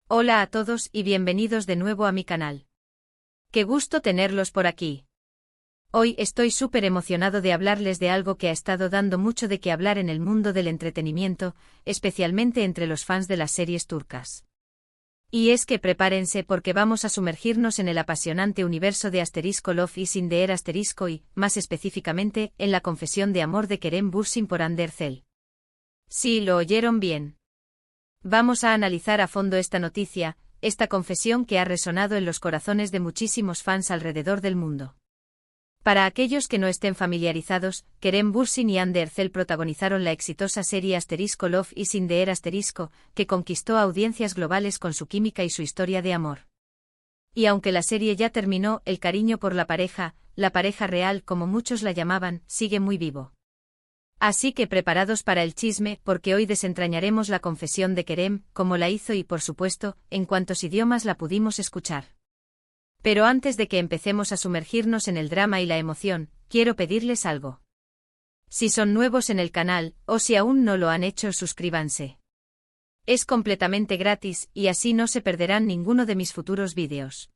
Hola a todos y bienvenidos de nuevo a mi canal. Qué gusto tenerlos por aquí. Hoy estoy súper emocionado de hablarles de algo que ha estado dando mucho de qué hablar en el mundo del entretenimiento, especialmente entre los fans de las series turcas. Y es que prepárense porque vamos a sumergirnos en el apasionante universo de Love is in the air y, más específicamente, en la confesión de amor de Kerem Bürsin por Hande Erçel. Sí, lo oyeron bien. Vamos a analizar a fondo esta noticia, esta confesión que ha resonado en los corazones de muchísimos fans alrededor del mundo. Para aquellos que no estén familiarizados, Kerem Bürsin y Hande Erçel protagonizaron la exitosa serie Love is in the air que conquistó audiencias globales con su química y su historia de amor. Y aunque la serie ya terminó, el cariño por la pareja real como muchos la llamaban, sigue muy vivo. Así que preparados para el chisme, porque hoy desentrañaremos la confesión de Kerem, cómo la hizo y por supuesto, en cuántos idiomas la pudimos escuchar. Pero antes de que empecemos a sumergirnos en el drama y la emoción, quiero pedirles algo. Si son nuevos en el canal, o si aún no lo han hecho, suscríbanse. Es completamente gratis, y así no se perderán ninguno de mis futuros vídeos.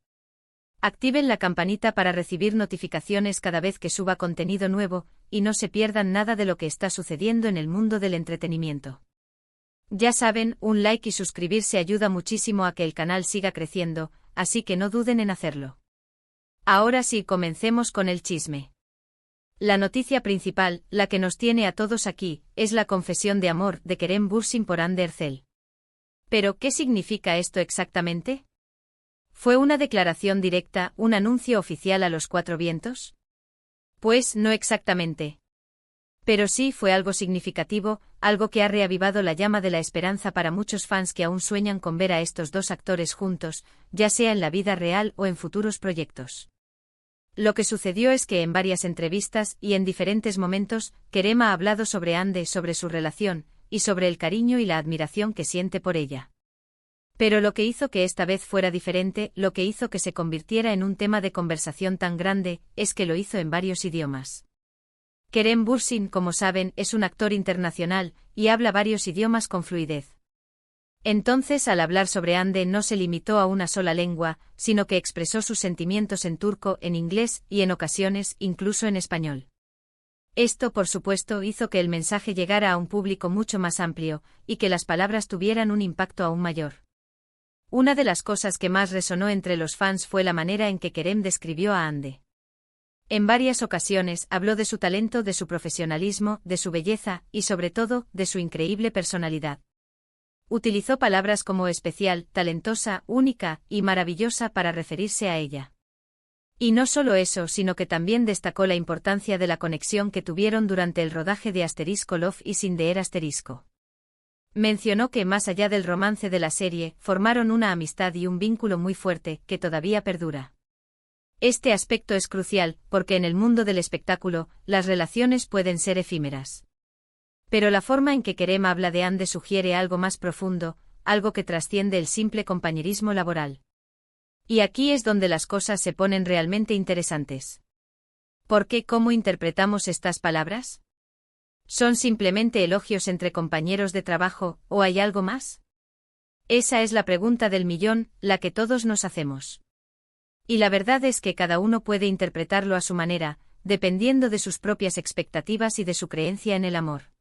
Activen la campanita para recibir notificaciones cada vez que suba contenido nuevo, y no se pierdan nada de lo que está sucediendo en el mundo del entretenimiento. Ya saben, un like y suscribirse ayuda muchísimo a que el canal siga creciendo, así que no duden en hacerlo. Ahora sí, comencemos con el chisme. La noticia principal, la que nos tiene a todos aquí, es la confesión de amor de Kerem Bürsin por Hande Erçel. ¿Pero qué significa esto exactamente? ¿Fue una declaración directa, un anuncio oficial a los cuatro vientos? Pues no exactamente. Pero sí fue algo significativo, algo que ha reavivado la llama de la esperanza para muchos fans que aún sueñan con ver a estos dos actores juntos, ya sea en la vida real o en futuros proyectos. Lo que sucedió es que en varias entrevistas y en diferentes momentos, Kerem ha hablado sobre Hande, sobre su relación, y sobre el cariño y la admiración que siente por ella. Pero lo que hizo que esta vez fuera diferente, lo que hizo que se convirtiera en un tema de conversación tan grande, es que lo hizo en varios idiomas. Kerem Bürsin, como saben, es un actor internacional, y habla varios idiomas con fluidez. Entonces, al hablar sobre Hande no se limitó a una sola lengua, sino que expresó sus sentimientos en turco, en inglés, y en ocasiones, incluso en español. Esto, por supuesto, hizo que el mensaje llegara a un público mucho más amplio, y que las palabras tuvieran un impacto aún mayor. Una de las cosas que más resonó entre los fans fue la manera en que Kerem describió a Hande. En varias ocasiones habló de su talento, de su profesionalismo, de su belleza, y sobre todo, de su increíble personalidad. Utilizó palabras como especial, talentosa, única, y maravillosa para referirse a ella. Y no solo eso, sino que también destacó la importancia de la conexión que tuvieron durante el rodaje de Love is in the air Mencionó que más allá del romance de la serie, formaron una amistad y un vínculo muy fuerte, que todavía perdura. Este aspecto es crucial, porque en el mundo del espectáculo, las relaciones pueden ser efímeras. Pero la forma en que Kerem habla de Hande sugiere algo más profundo, algo que trasciende el simple compañerismo laboral. Y aquí es donde las cosas se ponen realmente interesantes. ¿Por qué? ¿Cómo interpretamos estas palabras? ¿Son simplemente elogios entre compañeros de trabajo, o hay algo más? Esa es la pregunta del millón, la que todos nos hacemos. Y la verdad es que cada uno puede interpretarlo a su manera, dependiendo de sus propias expectativas y de su creencia en el amor.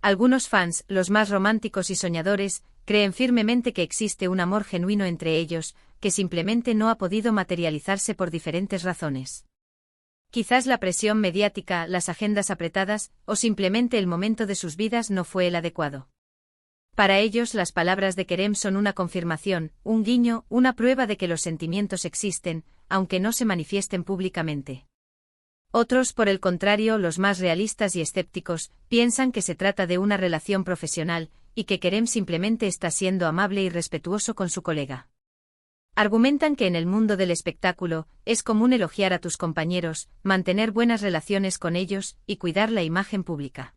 Algunos fans, los más románticos y soñadores, creen firmemente que existe un amor genuino entre ellos, que simplemente no ha podido materializarse por diferentes razones. Quizás la presión mediática, las agendas apretadas, o simplemente el momento de sus vidas no fue el adecuado. Para ellos las palabras de Kerem son una confirmación, un guiño, una prueba de que los sentimientos existen, aunque no se manifiesten públicamente. Otros, por el contrario, los más realistas y escépticos, piensan que se trata de una relación profesional, y que Kerem simplemente está siendo amable y respetuoso con su colega. Argumentan que en el mundo del espectáculo, es común elogiar a tus compañeros, mantener buenas relaciones con ellos, y cuidar la imagen pública.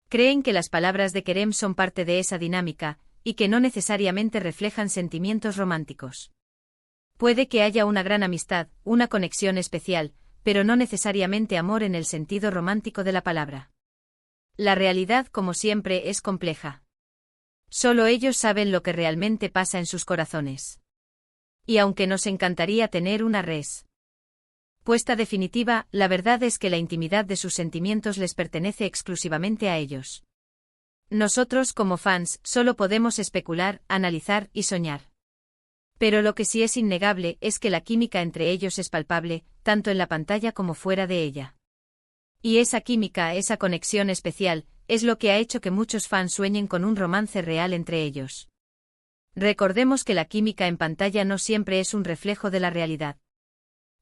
Creen que las palabras de Kerem son parte de esa dinámica, y que no necesariamente reflejan sentimientos románticos. Puede que haya una gran amistad, una conexión especial, pero no necesariamente amor en el sentido romántico de la palabra. La realidad, como siempre, es compleja. Solo ellos saben lo que realmente pasa en sus corazones. Y aunque nos encantaría tener una respuesta definitiva, la verdad es que la intimidad de sus sentimientos les pertenece exclusivamente a ellos. Nosotros, como fans, solo podemos especular, analizar y soñar. Pero lo que sí es innegable es que la química entre ellos es palpable, tanto en la pantalla como fuera de ella. Y esa química, esa conexión especial, es lo que ha hecho que muchos fans sueñen con un romance real entre ellos. Recordemos que la química en pantalla no siempre es un reflejo de la realidad.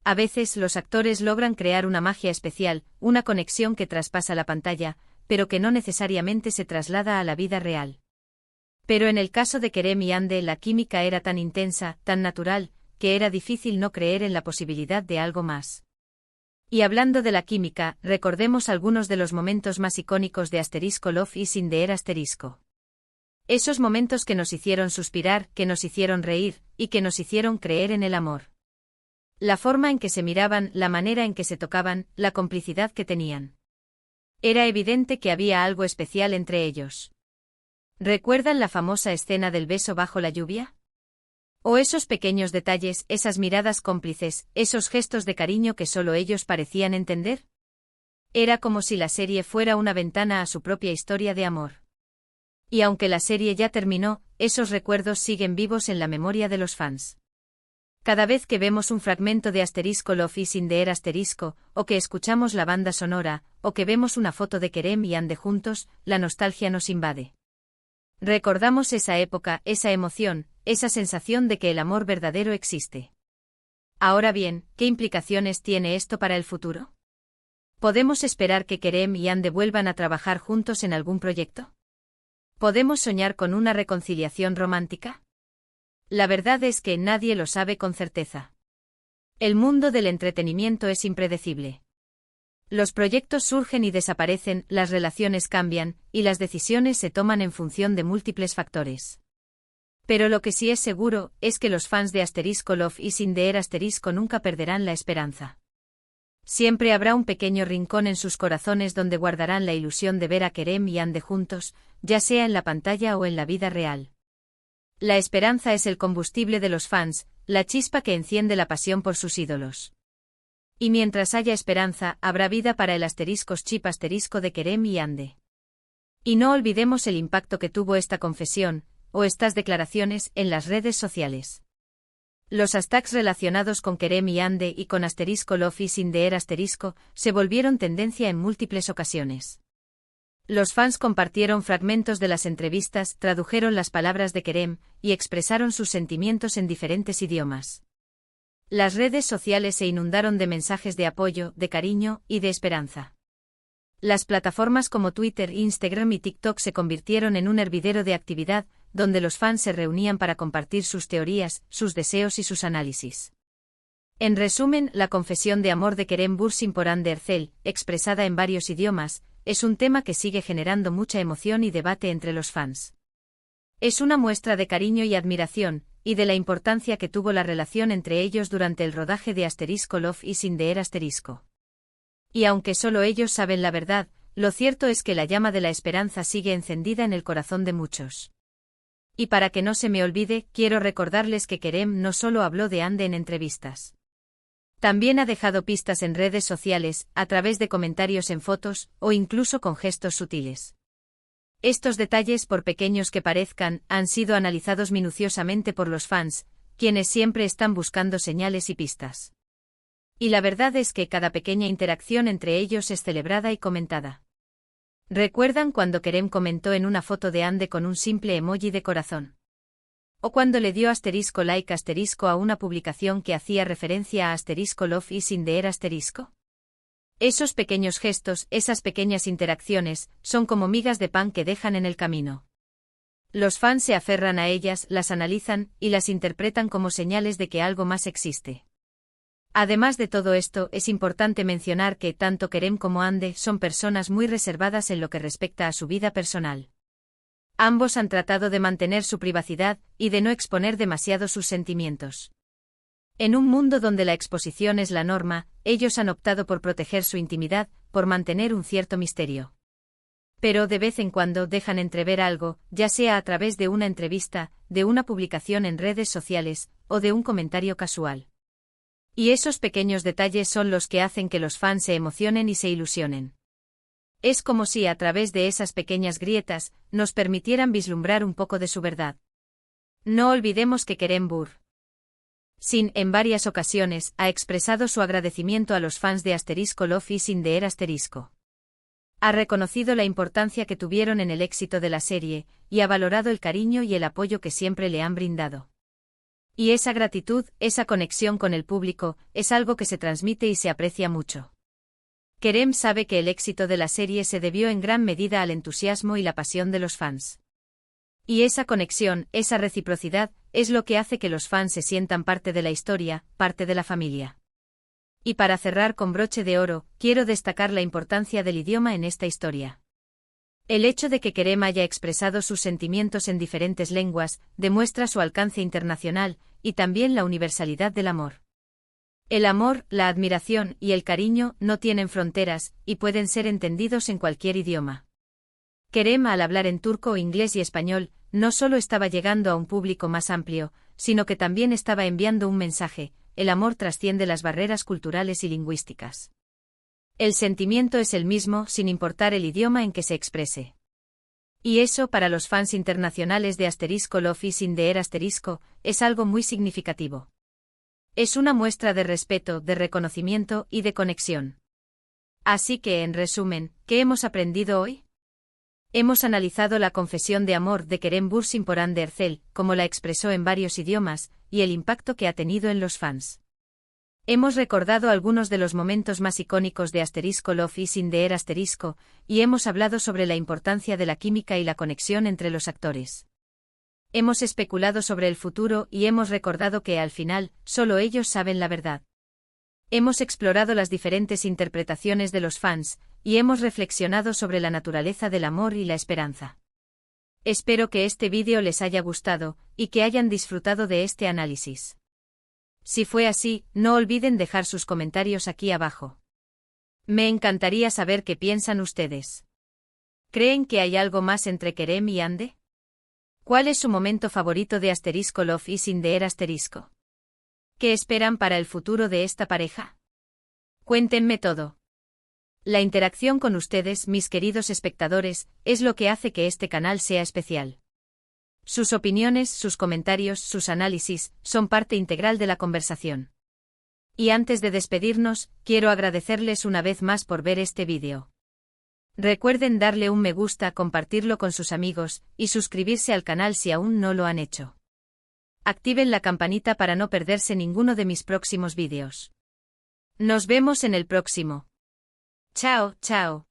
A veces los actores logran crear una magia especial, una conexión que traspasa la pantalla, pero que no necesariamente se traslada a la vida real. Pero en el caso de Kerem y Hande la química era tan intensa, tan natural, que era difícil no creer en la posibilidad de algo más. Y hablando de la química, recordemos algunos de los momentos más icónicos de Love is in the Air ***. Esos momentos que nos hicieron suspirar, que nos hicieron reír, y que nos hicieron creer en el amor. La forma en que se miraban, la manera en que se tocaban, la complicidad que tenían. Era evidente que había algo especial entre ellos. ¿Recuerdan la famosa escena del beso bajo la lluvia? O esos pequeños detalles, esas miradas cómplices, esos gestos de cariño que solo ellos parecían entender. Era como si la serie fuera una ventana a su propia historia de amor. Y aunque la serie ya terminó, esos recuerdos siguen vivos en la memoria de los fans. Cada vez que vemos un fragmento de Love is in the Air o que escuchamos la banda sonora, o que vemos una foto de Kerem y Hande juntos, la nostalgia nos invade. Recordamos esa época, esa emoción, esa sensación de que el amor verdadero existe. Ahora bien, ¿qué implicaciones tiene esto para el futuro? ¿Podemos esperar que Kerem y Hande vuelvan a trabajar juntos en algún proyecto? ¿Podemos soñar con una reconciliación romántica? La verdad es que nadie lo sabe con certeza. El mundo del entretenimiento es impredecible. Los proyectos surgen y desaparecen, las relaciones cambian, y las decisiones se toman en función de múltiples factores. Pero lo que sí es seguro, es que los fans de Love is in the Air nunca perderán la esperanza. Siempre habrá un pequeño rincón en sus corazones donde guardarán la ilusión de ver a Kerem y Hande juntos, ya sea en la pantalla o en la vida real. La esperanza es el combustible de los fans, la chispa que enciende la pasión por sus ídolos. Y mientras haya esperanza, habrá vida para el chip de Kerem y Hande. Y no olvidemos el impacto que tuvo esta confesión, o estas declaraciones, en las redes sociales. Los hashtags relacionados con Kerem y Hande y con Love is in the Air se volvieron tendencia en múltiples ocasiones. Los fans compartieron fragmentos de las entrevistas, tradujeron las palabras de Kerem, y expresaron sus sentimientos en diferentes idiomas. Las redes sociales se inundaron de mensajes de apoyo, de cariño y de esperanza. Las plataformas como Twitter, Instagram y TikTok se convirtieron en un hervidero de actividad, donde los fans se reunían para compartir sus teorías, sus deseos y sus análisis. En resumen, la confesión de amor de Kerem Bürsin por Hande Erçel, expresada en varios idiomas, es un tema que sigue generando mucha emoción y debate entre los fans. Es una muestra de cariño y admiración, y de la importancia que tuvo la relación entre ellos durante el rodaje de Love is in the Air ***. Y aunque solo ellos saben la verdad, lo cierto es que la llama de la esperanza sigue encendida en el corazón de muchos. Y para que no se me olvide, quiero recordarles que Kerem no solo habló de Hande en entrevistas. También ha dejado pistas en redes sociales, a través de comentarios en fotos, o incluso con gestos sutiles. Estos detalles, por pequeños que parezcan, han sido analizados minuciosamente por los fans, quienes siempre están buscando señales y pistas. Y la verdad es que cada pequeña interacción entre ellos es celebrada y comentada. ¿Recuerdan cuando Kerem comentó en una foto de Hande con un simple emoji de corazón? ¿O cuando le dio like a una publicación que hacía referencia a Love is in the Air ***? Esos pequeños gestos, esas pequeñas interacciones, son como migas de pan que dejan en el camino. Los fans se aferran a ellas, las analizan, y las interpretan como señales de que algo más existe. Además de todo esto, es importante mencionar que tanto Kerem como Hande son personas muy reservadas en lo que respecta a su vida personal. Ambos han tratado de mantener su privacidad, y de no exponer demasiado sus sentimientos. En un mundo donde la exposición es la norma, ellos han optado por proteger su intimidad, por mantener un cierto misterio. Pero de vez en cuando dejan entrever algo, ya sea a través de una entrevista, de una publicación en redes sociales, o de un comentario casual. Y esos pequeños detalles son los que hacen que los fans se emocionen y se ilusionen. Es como si a través de esas pequeñas grietas, nos permitieran vislumbrar un poco de su verdad. No olvidemos que Kerem Bürsin, en varias ocasiones, ha expresado su agradecimiento a los fans de Love is in the Air Ha reconocido la importancia que tuvieron en el éxito de la serie, y ha valorado el cariño y el apoyo que siempre le han brindado. Y esa gratitud, esa conexión con el público, es algo que se transmite y se aprecia mucho. Kerem sabe que el éxito de la serie se debió en gran medida al entusiasmo y la pasión de los fans. Y esa conexión, esa reciprocidad, es lo que hace que los fans se sientan parte de la historia, parte de la familia. Y para cerrar con broche de oro, quiero destacar la importancia del idioma en esta historia. El hecho de que Kerem haya expresado sus sentimientos en diferentes lenguas, demuestra su alcance internacional, y también la universalidad del amor. El amor, la admiración y el cariño no tienen fronteras, y pueden ser entendidos en cualquier idioma. Kerem, al hablar en turco, inglés y español, no solo estaba llegando a un público más amplio, sino que también estaba enviando un mensaje: el amor trasciende las barreras culturales y lingüísticas. El sentimiento es el mismo sin importar el idioma en que se exprese. Y eso para los fans internacionales de Love is in the Air es algo muy significativo. Es una muestra de respeto, de reconocimiento y de conexión. Así que, en resumen, ¿qué hemos aprendido hoy? Hemos analizado la confesión de amor de Kerem Bürsin por Hande Erçel, como la expresó en varios idiomas, y el impacto que ha tenido en los fans. Hemos recordado algunos de los momentos más icónicos de Love is in the Air y hemos hablado sobre la importancia de la química y la conexión entre los actores. Hemos especulado sobre el futuro y hemos recordado que, al final, solo ellos saben la verdad. Hemos explorado las diferentes interpretaciones de los fans, y hemos reflexionado sobre la naturaleza del amor y la esperanza. Espero que este vídeo les haya gustado, y que hayan disfrutado de este análisis. Si fue así, no olviden dejar sus comentarios aquí abajo. Me encantaría saber qué piensan ustedes. ¿Creen que hay algo más entre Kerem y Hande? ¿Cuál es su momento favorito de Love is in the Air ¿Qué esperan para el futuro de esta pareja? Cuéntenme todo. La interacción con ustedes, mis queridos espectadores, es lo que hace que este canal sea especial. Sus opiniones, sus comentarios, sus análisis, son parte integral de la conversación. Y antes de despedirnos, quiero agradecerles una vez más por ver este vídeo. Recuerden darle un me gusta, compartirlo con sus amigos, y suscribirse al canal si aún no lo han hecho. Activen la campanita para no perderse ninguno de mis próximos vídeos. Nos vemos en el próximo. Chao, chao.